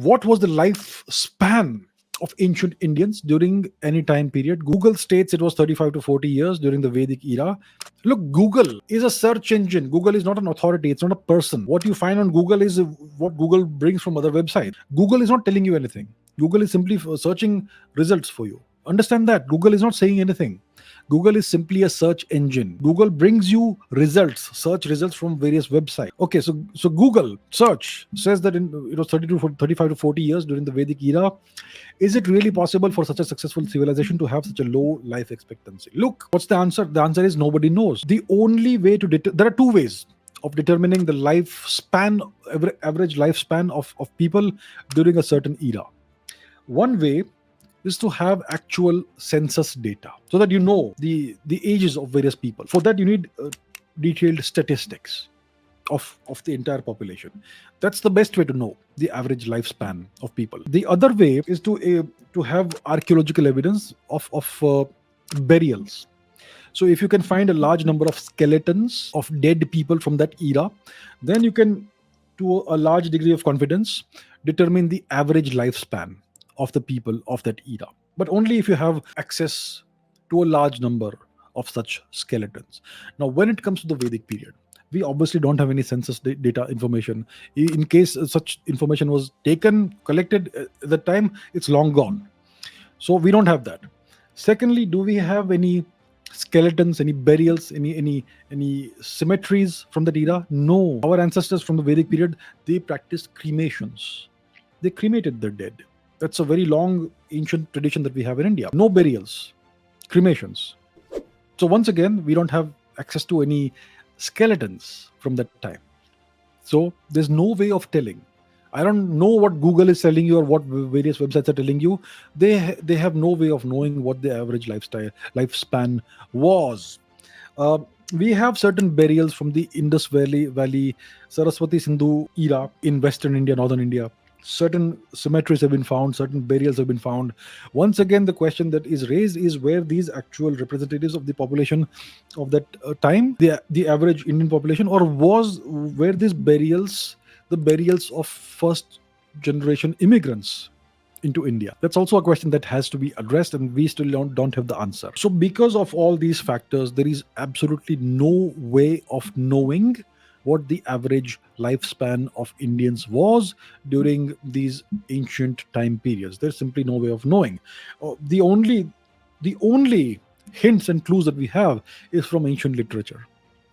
what was the lifespan of ancient Indians during any time period? Google states it was 35 to 40 years during the Vedic era. Look, Google is a search engine. Google is not an authority, it's not a person. What you find on Google is what Google brings from other websites. Google is not telling you anything. Google is simply searching results for you. Understand that. Google is not saying anything. Google is simply a search engine. Google brings you results, search results from various websites. Okay, so Google search says that in 30 to 35 to 40 years during the Vedic era, is it really possible for such a successful civilization to have such a low life expectancy? Look, what's the answer? The answer is nobody knows. The only way to there are two ways of determining the lifespan, average lifespan of people during a certain era. One way is to have actual census data so that you know the ages of various people. For that, you need detailed statistics of the entire population. That's the best way to know the average lifespan of people. The other way is to have archaeological evidence of burials. So if you can find a large number of skeletons of dead people from that era, then you can, to a large degree of confidence, determine the average lifespan of the people of that era. But only if you have access to a large number of such skeletons. Now, when it comes to the Vedic period, we obviously don't have any census data information. In case such information was collected at the time, it's long gone. So we don't have that. Secondly, do we have any skeletons, any burials, any cemeteries from that era? No. Our ancestors from the Vedic period, they practiced cremations. They cremated their dead. That's a very long ancient tradition that we have in India. No burials, cremations. So once again, we don't have access to any skeletons from that time. So there's no way of telling. I don't know what Google is telling you or what various websites are telling you. They have no way of knowing what the average lifespan was. We have certain burials from the Indus Valley, Saraswati Sindhu era in Western India, Northern India. Certain cemeteries have been found, certain burials have been found. Once again, the question that is raised is where these actual representatives of the population of that time, the average Indian population, or were these burials the burials of first generation immigrants into India? That's also a question that has to be addressed, and we still don't have the answer. So because of all these factors, there is absolutely no way of knowing what the average lifespan of Indians was during these ancient time periods. There's simply no way of knowing. The only hints and clues that we have is from ancient literature,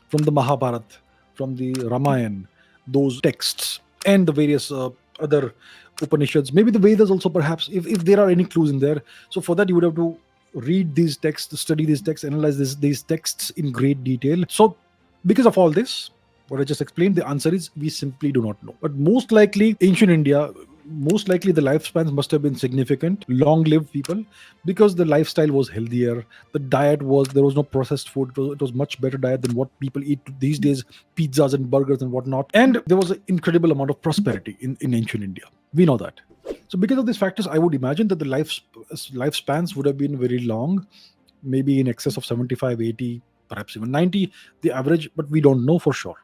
from the Mahabharata, from the Ramayana, those texts, and the various other Upanishads, maybe the Vedas also, perhaps, if there are any clues in there. So for that, you would have to read these texts, study these texts, analyze these texts in great detail. So because of all this, what I just explained, the answer is we simply do not know. But most likely, ancient India, most likely the lifespans must have been significant, long-lived people, because the lifestyle was healthier. The diet there was no processed food. It was much better diet than what people eat these days, pizzas and burgers and whatnot. And there was an incredible amount of prosperity in ancient India. We know that. So because of these factors, I would imagine that the lifespans would have been very long, maybe in excess of 75, 80, perhaps even 90, the average, but we don't know for sure.